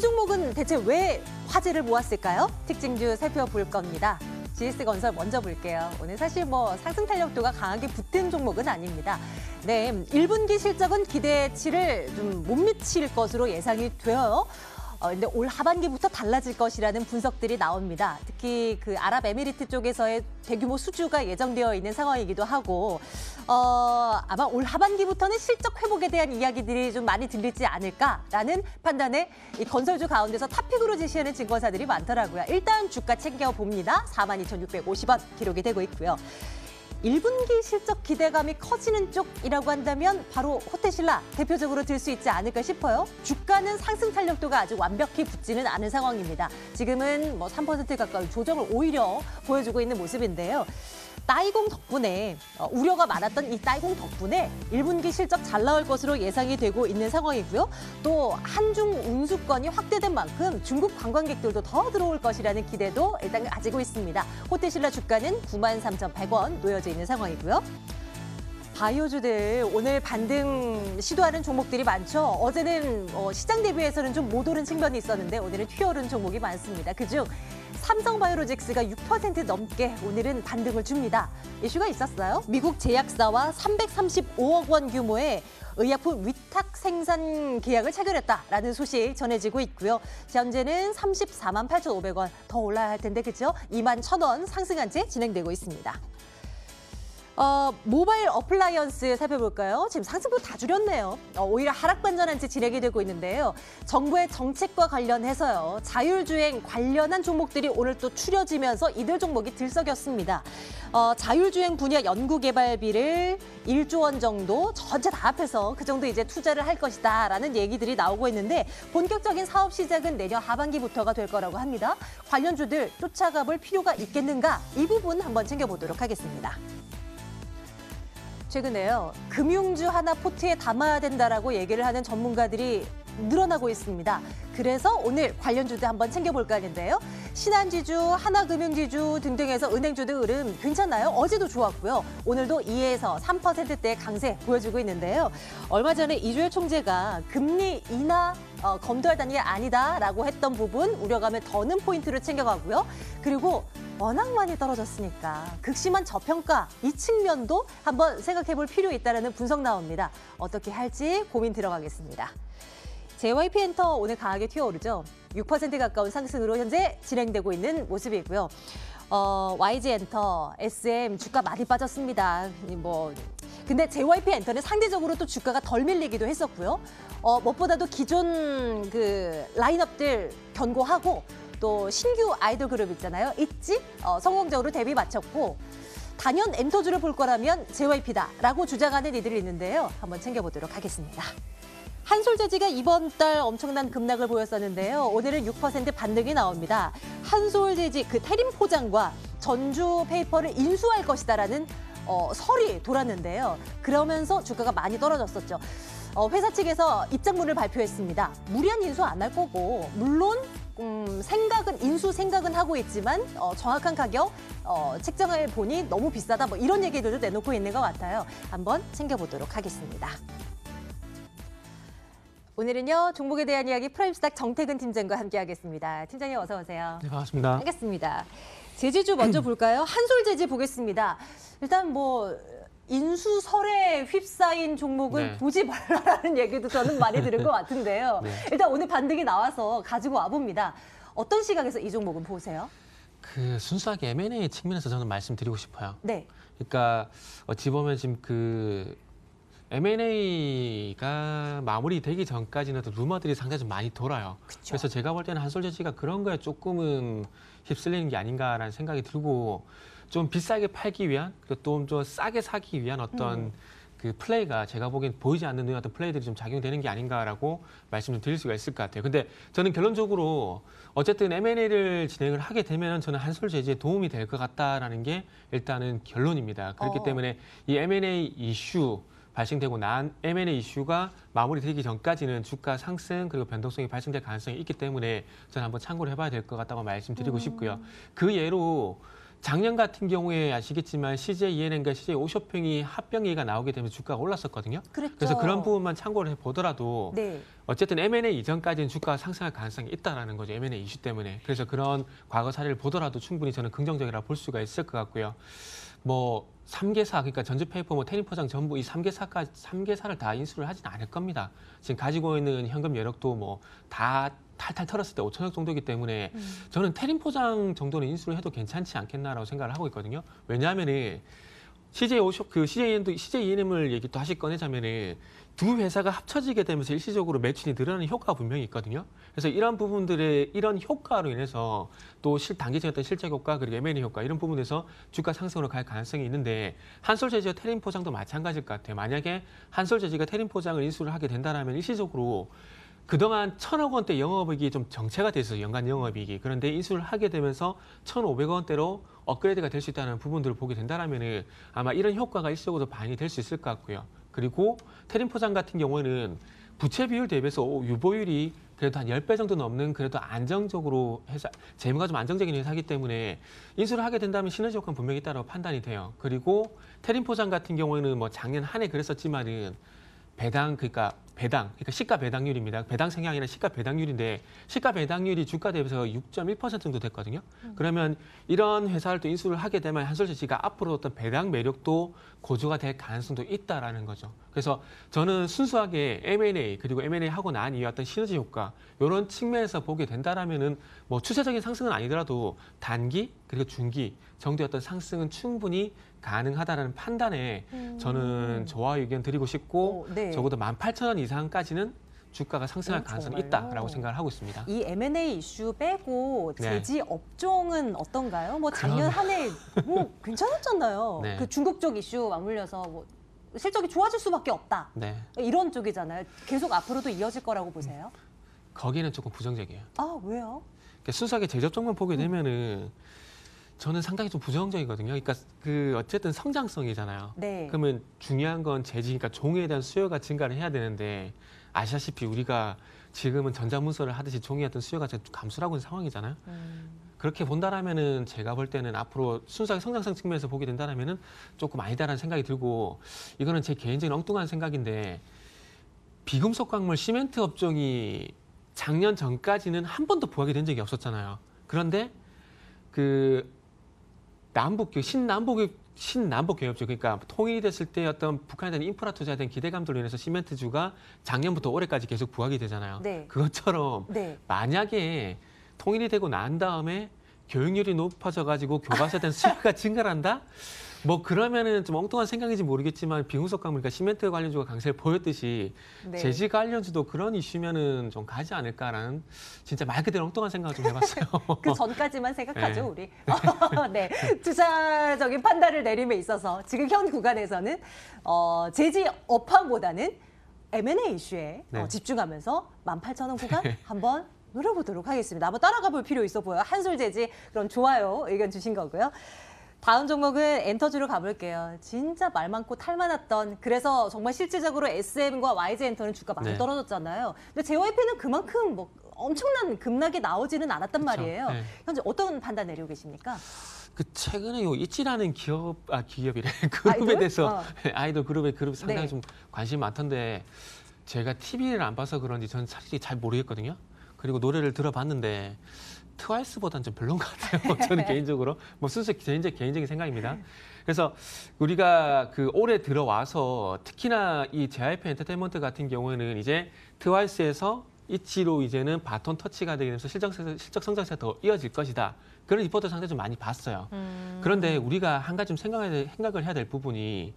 종목은 대체 왜 화제를 모았을까요? 특징주 살펴볼 겁니다. GS건설 먼저 볼게요. 오늘 사실 상승 탄력도가 강하게 붙은 종목은 아닙니다. 네, 1분기 실적은 기대치를 좀 못 미칠 것으로 예상이 돼요. 근데 올 하반기부터 달라질 것이라는 분석들이 나옵니다. 특히 그 아랍에미리트 쪽에서의 대규모 수주가 예정되어 있는 상황이기도 하고 아마 올 하반기부터는 실적 회복에 대한 이야기들이 좀 많이 들리지 않을까라는 판단에 이 건설주 가운데서 탑픽으로 제시하는 증권사들이 많더라고요. 일단 주가 챙겨봅니다. 42,650원 기록이 되고 있고요. 1분기 실적 기대감이 커지는 쪽이라고 한다면 바로 호텔신라 대표적으로 들 수 있지 않을까 싶어요. 주가는 상승 탄력도가 아직 완벽히 붙지는 않은 상황입니다. 지금은 3% 가까운 조정을 오히려 보여주고 있는 모습인데요. 따이공 덕분에 우려가 많았던 이 따이공 덕분에 1분기 실적 잘 나올 것으로 예상이 되고 있는 상황이고요. 또 한중 운수권이 확대된 만큼 중국 관광객들도 더 들어올 것이라는 기대도 일단 가지고 있습니다. 호텔신라 주가는 93,100원 놓여져 있는 상황이고요. 바이오주들 오늘 반등 시도하는 종목들이 많죠. 어제는 시장 대비해서는 좀 못 오른 측면이 있었는데 오늘은 튀어오른 종목이 많습니다. 그중 삼성바이오로직스가 6% 넘게 오늘은 반등을 줍니다. 이슈가 있었어요. 미국 제약사와 335억 원 규모의 의약품 위탁 생산 계약을 체결했다라는 소식 전해지고 있고요. 현재는 34만 8,500원 더 올라야 할 텐데 그죠? 2만 1,000원 상승한 채 진행되고 있습니다. 모바일 어플라이언스 살펴볼까요? 지금 상승폭 다 줄였네요. 오히려 하락 반전한 채 진행이 되고 있는데요. 정부의 정책과 관련해서요. 자율주행 관련한 종목들이 오늘 또 추려지면서 이들 종목이 들썩였습니다. 자율주행 분야 연구개발비를 1조 원 정도 전체 다 합해서 그 정도 이제 투자를 할 것이다라는 얘기들이 나오고 있는데 본격적인 사업 시작은 내년 하반기부터가 될 거라고 합니다. 관련주들 쫓아가 볼 필요가 있겠는가? 이 부분 한번 챙겨보도록 하겠습니다. 최근에요. 금융주 하나 포트에 담아야 된다라고 얘기를 하는 전문가들이 늘어나고 있습니다. 그래서 오늘 관련주들 한번 챙겨볼까 하는데요. 신한지주, 하나금융지주 등등에서 은행주들 흐름 괜찮나요? 어제도 좋았고요. 오늘도 2에서 3%대 강세 보여주고 있는데요. 얼마 전에 이주열 총재가 금리 인하 검토할 단계가 아니다라고 했던 부분 우려감을 더는 포인트를 챙겨가고요. 그리고 워낙 많이 떨어졌으니까 극심한 저평가 이 측면도 한번 생각해볼 필요 있다는 분석 나옵니다. 어떻게 할지 고민 들어가겠습니다. JYP엔터 오늘 강하게 튀어오르죠. 6% 가까운 상승으로 현재 진행되고 있는 모습이고요. YG엔터, SM 주가 많이 빠졌습니다. 근데 JYP엔터는 상대적으로 또 주가가 덜 밀리기도 했었고요. 무엇보다도 기존 그 라인업들 견고하고 또 신규 아이돌 그룹 있잖아요. 있지? 성공적으로 데뷔 마쳤고 단연 엔터주를 볼 거라면 JYP다라고 주장하는 이들이 있는데요. 한번 챙겨보도록 하겠습니다. 한솔재지가 이번 달 엄청난 급락을 보였었는데요. 오늘은 6% 반등이 나옵니다. 한솔재지 그 태림 포장과 전주 페이퍼를 인수할 것이다라는 설이 돌았는데요. 그러면서 주가가 많이 떨어졌었죠. 회사 측에서 입장문을 발표했습니다. 무리한 인수 안 할 거고 물론 인수 생각은 하고 있지만 정확한 가격 책정을 보니 너무 비싸다 이런 얘기들도 내놓고 있는 것 같아요. 한번 챙겨보도록 하겠습니다. 오늘은요 종목에 대한 이야기 프라임스탁 정태근 팀장과 함께하겠습니다. 팀장님 어서 오세요. 네, 반갑습니다. 반갑습니다. 제지주 먼저 볼까요? 한솔제지 보겠습니다. 일단 인수설에 휩싸인 종목은 네. 보지 말라라는 얘기도 저는 많이 들은 것 같은데요. 네. 일단 오늘 반등이 나와서 가지고 와봅니다. 어떤 시각에서 이 종목은 보세요? 순수하게 M&A 측면에서 저는 말씀드리고 싶어요. 네. 그러니까 어찌 보면 지금 M&A가 마무리되기 전까지는 루머들이 상당히 좀 많이 돌아요. 그쵸. 그래서 제가 볼 때는 한솔제지가 그런 거에 조금은 휩쓸리는 게 아닌가라는 생각이 들고 좀 비싸게 팔기 위한 그리고 좀 싸게 사기 위한 어떤 그 플레이가 제가 보기엔 보이지 않는 눈의 어떤 플레이들이 좀 작용되는 게 아닌가라고 말씀 좀 드릴 수가 있을 것 같아요. 근데 저는 결론적으로 어쨌든 M&A를 진행을 하게 되면 저는 한솔제지에 도움이 될 것 같다라는 게 일단은 결론입니다. 그렇기 때문에 이 M&A 이슈 발생되고 난 M&A 이슈가 마무리되기 전까지는 주가 상승 그리고 변동성이 발생될 가능성이 있기 때문에 저는 한번 참고를 해봐야 될 것 같다고 말씀드리고 싶고요. 그 예로 작년 같은 경우에 아시겠지만 CJ ENM과 CJ 오쇼핑이 합병 얘기가 나오게 되면서 주가가 올랐었거든요. 그랬죠. 그래서 그런 부분만 참고를 해보더라도 네. 어쨌든 M&A 이전까지는 주가가 상승할 가능성이 있다라는 거죠. M&A 이슈 때문에. 그래서 그런 과거 사례를 보더라도 충분히 저는 긍정적이라고 볼 수가 있을 것 같고요. 뭐 3개사 그러니까 전주페이퍼, 뭐 테린포장 전부 이 3개사를 다 인수를 하지는 않을 겁니다. 지금 가지고 있는 현금 여력도 뭐 다 탈탈 털었을 때 5천억 정도이기 때문에 저는 테린포장 정도는 인수를 해도 괜찮지 않겠나라고 생각을 하고 있거든요. 왜냐하면은 CJ ENM을 얘기 또 하실 꺼내자면은 두 회사가 합쳐지게 되면서 일시적으로 매출이 늘어나는 효과가 분명히 있거든요. 그래서 이런 부분들의 이런 효과로 인해서 또 단기적인 어떤 실적 효과 그리고 M&A 효과 이런 부분에서 주가 상승으로 갈 가능성이 있는데 한솔재지와 테린포장도 마찬가지일 것 같아요. 만약에 한솔재지가 테린포장을 인수를 하게 된다면 일시적으로 그동안 1,000억 원대 영업이익이 좀 정체가 돼 있어요. 연간 영업이익이. 그런데 인수를 하게 되면서 1,500억 원대로 업그레이드가 될 수 있다는 부분들을 보게 된다면 아마 이런 효과가 일시적으로 반영이 될 수 있을 것 같고요. 그리고 테린포장 같은 경우는 부채 비율 대비해서 유보율이 그래도 한 10배 정도 넘는 그래도 안정적으로 재무가 좀 안정적인 회사이기 때문에 인수를 하게 된다면 시너지 효과는 분명히 있다고 판단이 돼요. 그리고 테린포장 같은 경우에는 뭐 작년 한 해 그랬었지만은 그러니까 시가 배당률입니다. 배당 성향이나 시가 배당률인데 시가 배당률이 주가 대비해서 6.1% 정도 됐거든요. 그러면 이런 회사를 또 인수를 하게 되면 한솔재지가 앞으로 어떤 배당 매력도 고조가 될 가능성도 있다라는 거죠. 그래서 저는 순수하게 M&A 그리고 M&A 하고 난 이후 어떤 시너지 효과 이런 측면에서 보게 된다라면은 뭐 추세적인 상승은 아니더라도 단기 그리고 중기 정도의 어떤 상승은 충분히 가능하다라는 판단에 저는 저와 의견 드리고 싶고 네. 적어도 18,000원 이상까지는 주가가 상승할 가능성이 정말요? 있다라고 생각을 하고 있습니다. 이 M&A 이슈 빼고 네. 제지 업종은 어떤가요? 뭐 작년 한 해 뭐 괜찮았잖아요. 네. 그 중국 쪽 이슈 맞물려서 뭐 실적이 좋아질 수밖에 없다. 네, 이런 쪽이잖아요. 계속 앞으로도 이어질 거라고 보세요? 거기는 조금 부정적이에요. 아, 왜요? 그러니까 순수하게 제접종만 보게 되면은 저는 상당히 좀 부정적이거든요. 그러니까 그 어쨌든 성장성이잖아요. 네. 그러면 중요한 건 그러니까 종이에 대한 수요가 증가를 해야 되는데 아시다시피 우리가 지금은 전자문서를 하듯이 종이에 어떤 수요가 감소를 하고 있는 상황이잖아요. 그렇게 본다라면은 제가 볼 때는 앞으로 순수하게 성장성 측면에서 보게 된다라면은 조금 아니다라는 생각이 들고 이거는 제 개인적인 엉뚱한 생각인데 비금속 광물 시멘트 업종이 작년 전까지는 한 번도 부각이 된 적이 없었잖아요. 그런데 그 신남북 경협조 그러니까 통일이 됐을 때 어떤 북한에 대한 인프라 투자에 대한 기대감들로 인해서 시멘트주가 작년부터 올해까지 계속 부각이 되잖아요. 네. 그것처럼 네. 만약에 통일이 되고 난 다음에 교육률이 높아져가지고 교과서에 대한 수요가 증가한다? 뭐 그러면은 좀 엉뚱한 생각인지 모르겠지만 비금속 광물, 그러니까 시멘트 관련주가 강세를 보였듯이 네. 재질 관련주도 그런 이슈면은 좀 가지 않을까라는 진짜 말 그대로 엉뚱한 생각을 좀 해봤어요. 그 전까지만 생각하죠, 네. 우리. 네. 투자적인 판단을 내림에 있어서 지금 현 구간에서는 제지 업황보다는 M&A 이슈에 네. 집중하면서 18,000원 구간 한번 노려보도록 하겠습니다. 한번 따라가 볼 필요 있어 보여요. 한솔제지 그럼 좋아요 의견 주신 거고요. 다음 종목은 엔터주로 가볼게요. 진짜 말 많고 탈 많았던 그래서 정말 실질적으로 SM과 YG엔터는 주가 많이 네. 떨어졌잖아요. 근데 JYP는 그만큼 뭐 엄청난 급락이 나오지는 않았단 그쵸. 말이에요. 네. 현재 어떤 판단 내리고 계십니까? 그 최근에 요 이치라는 기업이래 그룹에 아이돌? 대해서 아이돌 그룹 상당히 네. 좀 관심이 많던데 제가 TV를 안 봐서 그런지 저는 사실 잘 모르겠거든요. 그리고 노래를 들어봤는데 트와이스보다는 좀 별론 것 같아요. 저는 개인적으로 뭐 순수 개인적인 생각입니다. 그래서 우리가 그 올해 들어와서 특히나 이 JYP 엔터테인먼트 같은 경우에는 이제 트와이스에서 이치로 이제는 바톤 터치가 되게 되면서 실적 성장세가 더 이어질 것이다. 그런 리포트 상당히 좀 많이 봤어요. 그런데 우리가 한 가지 좀 생각을 해야 될 부분이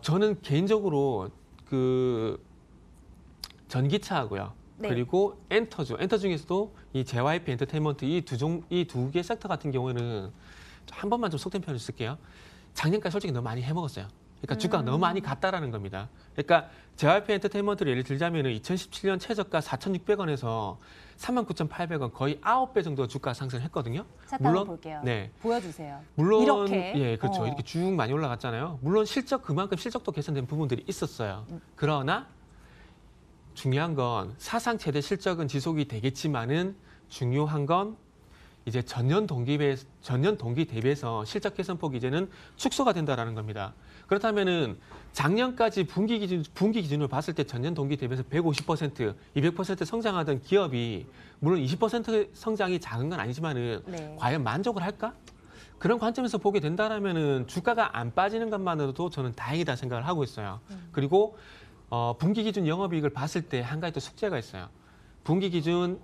저는 개인적으로 그 전기차하고요. 네. 그리고 엔터 중에서도 이 JYP 엔터테인먼트 이 두 개 섹터 같은 경우에는 한 번만 좀 속된 표현을 쓸게요. 작년까지 솔직히 너무 많이 해먹었어요. 그러니까 주가가 너무 많이 갔다라는 겁니다. 그러니까 JYP 엔터테인먼트를 예를 들자면은 2017년 최저가 4,600원에서 39,800원 거의 9배 정도 주가 상승했거든요. 차트 한번 볼게요. 네. 보여주세요. 물론 이렇게? 예, 그렇죠. 이렇게 쭉 많이 올라갔잖아요. 물론 그만큼 실적도 개선된 부분들이 있었어요. 그러나 중요한 건 사상 최대 실적은 지속이 되겠지만은 중요한 건 이제 전년 동기 대비해서 실적 개선폭이 이제는 축소가 된다라는 겁니다. 그렇다면은 작년까지 분기 기준으로 봤을 때 전년 동기 대비해서 150%, 200% 성장하던 기업이 물론 20% 성장이 작은 건 아니지만은 네. 과연 만족을 할까? 그런 관점에서 보게 된다라면은 주가가 안 빠지는 것만으로도 저는 다행이다 생각을 하고 있어요. 그리고 분기 기준 영업이익을 봤을 때 한 가지 또 숙제가 있어요. 분기 기준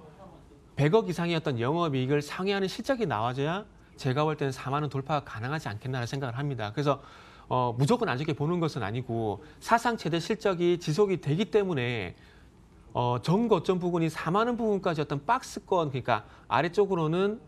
100억 이상이었던 영업이익을 상회하는 실적이 나와줘야 제가 볼 때는 4만 원 돌파가 가능하지 않겠나라는 생각을 합니다. 그래서 무조건 안 좋게 보는 것은 아니고 사상 최대 실적이 지속이 되기 때문에 전고점 부분이 4만 원 부분까지 어떤 박스권, 그러니까 아래쪽으로는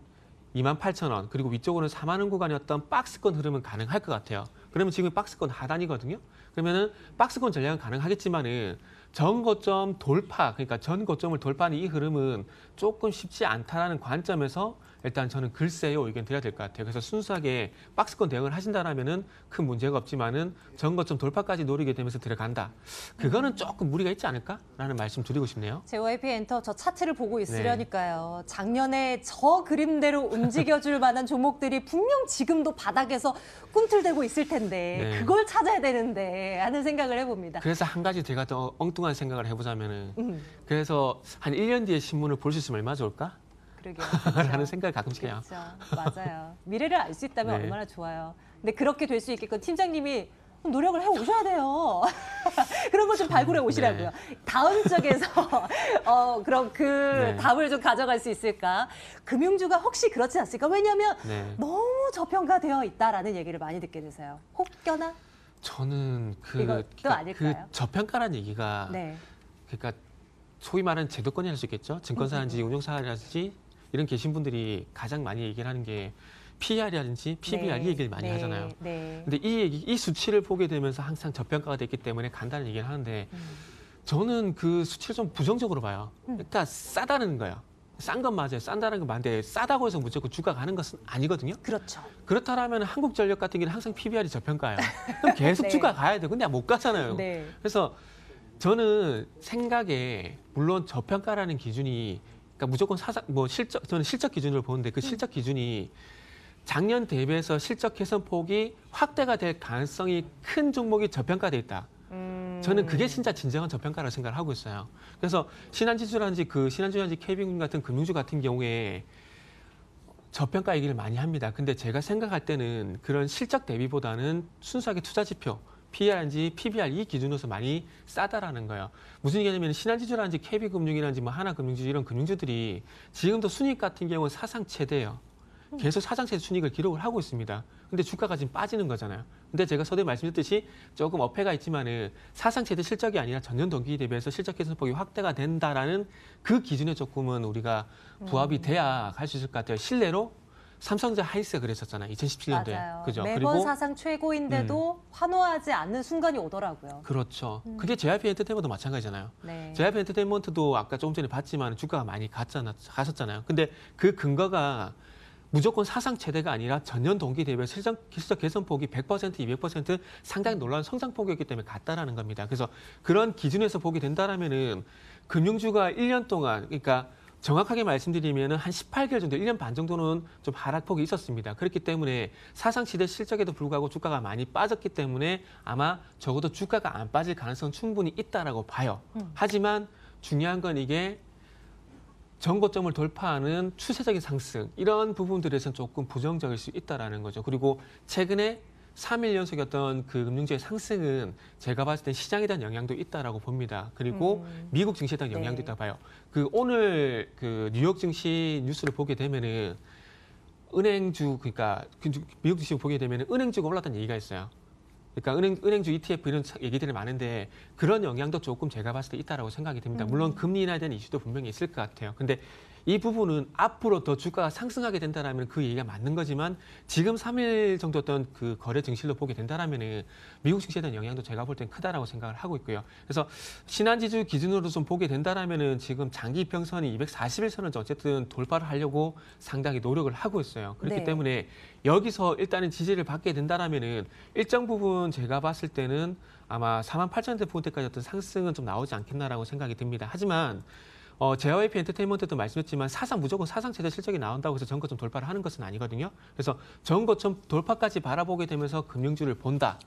28,000원, 그리고 위쪽으로는 4만 원 구간이었던 박스권 흐름은 가능할 것 같아요. 그러면 지금 박스권 하단이거든요. 그러면은 박스권 전략은 가능하겠지만은 전고점 돌파, 그러니까 전고점을 돌파하는 이 흐름은 조금 쉽지 않다라는 관점에서 일단 저는 글쎄요 의견 드려야 될 것 같아요. 그래서 순수하게 박스권 대응을 하신다라면은 큰 문제가 없지만은 전고점 돌파까지 노리게 되면서 들어간다. 그거는 조금 무리가 있지 않을까라는 말씀 드리고 싶네요. JYP 엔터 저 차트를 보고 있으려니까요. 작년에 저 그림대로 움직여줄 만한 종목들이 분명 지금도 바닥에서 꿈틀대고 있을 텐데 네. 그걸 찾아야 되는데 하는 생각을 해봅니다. 그래서 한 가지 제가 더 엉뚱한 생각을 해보자면은 그래서 그래서 한 1년 뒤에 신문을 볼 수 있으면 얼마나 좋을까? 그러게요. 라는 생각을 가끔씩 해요. 그렇죠. 맞아요. 미래를 알 수 있다면 네. 얼마나 좋아요. 근데 그렇게 될 수 있게끔 팀장님이 노력을 해 오셔야 돼요. 그런 거 좀 발굴해 오시라고요. 다음 쪽에서 그럼 그 네. 답을 좀 가져갈 수 있을까? 금융주가 혹시 그렇지 않습니까? 왜냐하면 네. 너무 저평가되어 있다라는 얘기를 많이 듣게 되세요. 혹여나? 저는 이것도 아닐까요? 저평가라는 얘기가 네. 그러니까 소위 말하는 제도권이 할 수 있겠죠. 증권사라든지 운용사라든지 이런 계신 분들이 가장 많이 얘기를 하는 게 PER이라든지 PBR 이 얘기를 많이 하잖아요. 네. 근데 이 수치를 보게 되면서 항상 저평가가 됐기 때문에 간다는 얘기를 하는데 저는 그 수치를 좀 부정적으로 봐요. 그러니까 싸다는 거예요. 싼 건 맞아요. 싼다는 건 맞는데 싸다고 해서 무조건 주가가 가는 것은 아니거든요. 그렇죠. 그렇다면 한국전력 같은 경우는 항상 PBR이 저평가예요. 그럼 계속 네. 주가 가야 돼. 근데 못 가잖아요. 네. 그래서 저는 생각에 물론 저평가라는 기준이 그러니까 무조건 저는 실적 기준으로 보는데 그 실적 기준이 작년 대비해서 실적 개선 폭이 확대가 될 가능성이 큰 종목이 저평가돼 있다. 저는 그게 진짜 진정한 저평가라고 생각을 하고 있어요. 그래서 신한지주라든지 KB금융 같은 금융주 같은 경우에 저평가 얘기를 많이 합니다. 근데 제가 생각할 때는 그런 실적 대비보다는 순수하게 투자 지표, PER인지 PBR 이 기준으로서 많이 싸다라는 거예요. 무슨 얘기냐면 신한지주라든지 KB금융이라든지 뭐 하나금융주 이런 금융주들이 지금도 순이익 같은 경우는 사상 최대예요. 계속 사상 최대 순이익을 기록을 하고 있습니다. 근데 주가가 지금 빠지는 거잖아요. 근데 제가 서두에 말씀드렸듯이 조금 어폐가 있지만은 사상 최대 실적이 아니라 전년 동기 대비해서 실적 개선폭이 확대가 된다라는 그 기준에 조금은 우리가 부합이 돼야 갈 수 있을 것 같아요. 실례로 삼성전자 하이스가 그랬었잖아요. 2017년도에. 맞아요. 그죠? 매번 그리고 사상 최고인데도 환호하지 않는 순간이 오더라고요. 그렇죠. 그게 JYP 엔터테인먼트도 마찬가지잖아요. 네. JYP 엔터테인먼트도 아까 조금 전에 봤지만 주가가 많이 갔었잖아요. 근데 그 근거가 무조건 사상 최대가 아니라 전년 동기 대비 실적 개선폭이 100%, 200% 상당히 놀라운 성장폭이었기 때문에 갔다라는 겁니다. 그래서 그런 기준에서 보게 된다라면은 금융주가 1년 동안 그러니까 정확하게 말씀드리면은 한 18개월 정도, 1년 반 정도는 좀 하락폭이 있었습니다. 그렇기 때문에 사상 최대 실적에도 불구하고 주가가 많이 빠졌기 때문에 아마 적어도 주가가 안 빠질 가능성은 충분히 있다라고 봐요. 하지만 중요한 건 이게 전고점을 돌파하는 추세적인 상승 이런 부분들에서는 조금 부정적일 수 있다라는 거죠. 그리고 최근에 3일 연속이었던 그 금융주의 상승은 제가 봤을 때 시장에 대한 영향도 있다라고 봅니다. 그리고 미국 증시에 대한 영향도 네. 있다 봐요. 그 오늘 그 뉴욕 증시 뉴스를 보게 되면은 은행주 그러니까 미국 증시 보게 되면은 은행주가 올랐다는 얘기가 있어요. 그러니까 은행주 ETF 이런 얘기들이 많은데 그런 영향도 조금 제가 봤을 때 있다라고 생각이 듭니다. 물론 금리 인하에 대한 이슈도 분명히 있을 것 같아요. 근데 이 부분은 앞으로 더 주가가 상승하게 된다라면 그 얘기가 맞는 거지만 지금 3일 정도였던 그 거래 증시로 보게 된다라면은 미국 증시에 대한 영향도 제가 볼 땐 크다라고 생각을 하고 있고요. 그래서 신한지주 기준으로 좀 보게 된다라면은 지금 장기 이평선이 241선을 어쨌든 돌파를 하려고 상당히 노력을 하고 있어요. 그렇기 네. 때문에 여기서 일단은 지지를 받게 된다라면은 일정 부분 제가 봤을 때는 아마 48,000대 포인트까지 어떤 상승은 좀 나오지 않겠나라고 생각이 듭니다. 하지만 JYP 엔터테인먼트도 말씀했지만 사상 무조건 사상 최대 실적이 나온다고 해서 전고점 돌파를 하는 것은 아니거든요. 그래서 전고점 돌파까지 바라보게 되면서 금융주를 본다.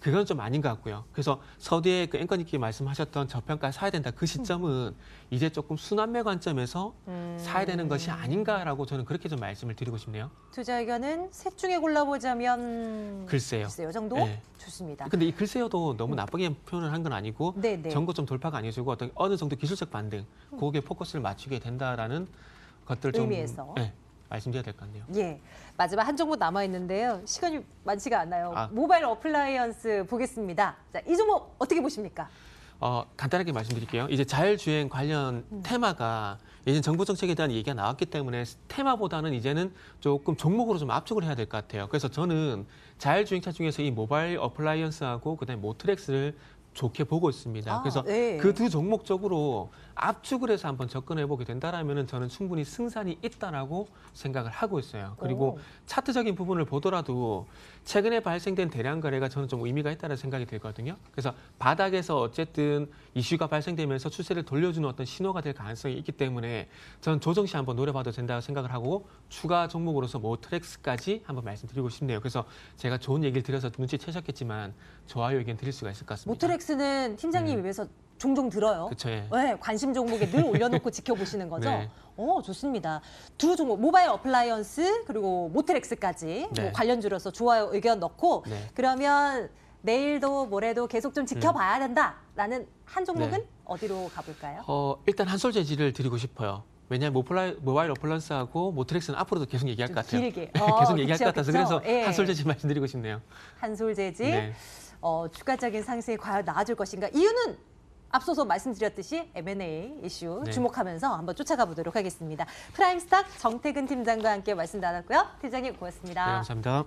그건 좀 아닌 것 같고요. 그래서 서두에 그 앵커님께 말씀하셨던 저평가 사야 된다. 그 시점은 이제 조금 순환매 관점에서 사야 되는 것이 아닌가라고 저는 그렇게 좀 말씀을 드리고 싶네요. 투자 의견은 셋 중에 골라보자면 글쎄요. 정도? 네. 좋습니다. 근데 이 글쎄요도 너무 나쁘게 표현을 한 건 아니고 네네. 전고점 돌파가 아니어지고 어느 정도 기술적 반등, 거기에 포커스를 맞추게 된다라는 것들 좀 의미에서. 네, 말씀드려야 될 것 같네요. 예, 마지막 한 종목 남아 있는데요. 시간이 많지가 않아요. 아. 모바일 어플라이언스 보겠습니다. 자, 이 종목 어떻게 보십니까? 간단하게 말씀드릴게요. 이제 자율주행 관련 테마가 예전 정부 정책에 대한 얘기가 나왔기 때문에 테마보다는 이제는 조금 종목으로 좀 압축을 해야 될 것 같아요. 그래서 저는 자율주행차 중에서 이 모바일 어플라이언스하고 그다음에 모트렉스를 좋게 보고 있습니다. 그래서 네. 그 두 종목 쪽으로 압축을 해서 한번 접근해 보게 된다라면 저는 충분히 승산이 있다라고 생각을 하고 있어요. 그리고 오. 차트적인 부분을 보더라도 최근에 발생된 대량 거래가 저는 좀 의미가 있다는 생각이 들거든요. 그래서 바닥에서 어쨌든 이슈가 발생되면서 추세를 돌려주는 어떤 신호가 될 가능성이 있기 때문에 저는 조정 시 한번 노려봐도 된다고 생각을 하고 추가 종목으로서 모트렉스까지 한번 말씀드리고 싶네요. 그래서 제가 좋은 얘기를 드려서 눈치채셨겠지만 좋아요 의견 드릴 수가 있을 것 같습니다. 모트렉스는 팀장님 입에서 종종 들어요. 그렇죠. 예. 네, 관심 종목에 늘 올려놓고 지켜보시는 거죠? 네. 좋습니다. 두 종목, 모바일 어플라이언스 그리고 모트렉스까지 네. 뭐 관련주로서 좋아요 의견 넣고 네. 그러면 내일도 모레도 계속 좀 지켜봐야 된다라는 한 종목은 네. 어디로 가볼까요? 일단 한솔 제지를 드리고 싶어요. 왜냐하면 모바일 어플라이언스하고 모트렉스는 앞으로도 계속 얘기할 것 같아요. 길게. 계속 얘기할 그쵸, 것 같아서 그쵸. 그래서 예. 한솔 제지 말씀드리고 싶네요. 한솔재지 네. 추가적인 상승이 과연 나아질 것인가? 이유는 앞서서 말씀드렸듯이 M&A 이슈 네. 주목하면서 한번 쫓아가 보도록 하겠습니다. 프라임스탁 정태근 팀장과 함께 말씀 나눴고요. 팀장님 고맙습니다. 네, 감사합니다.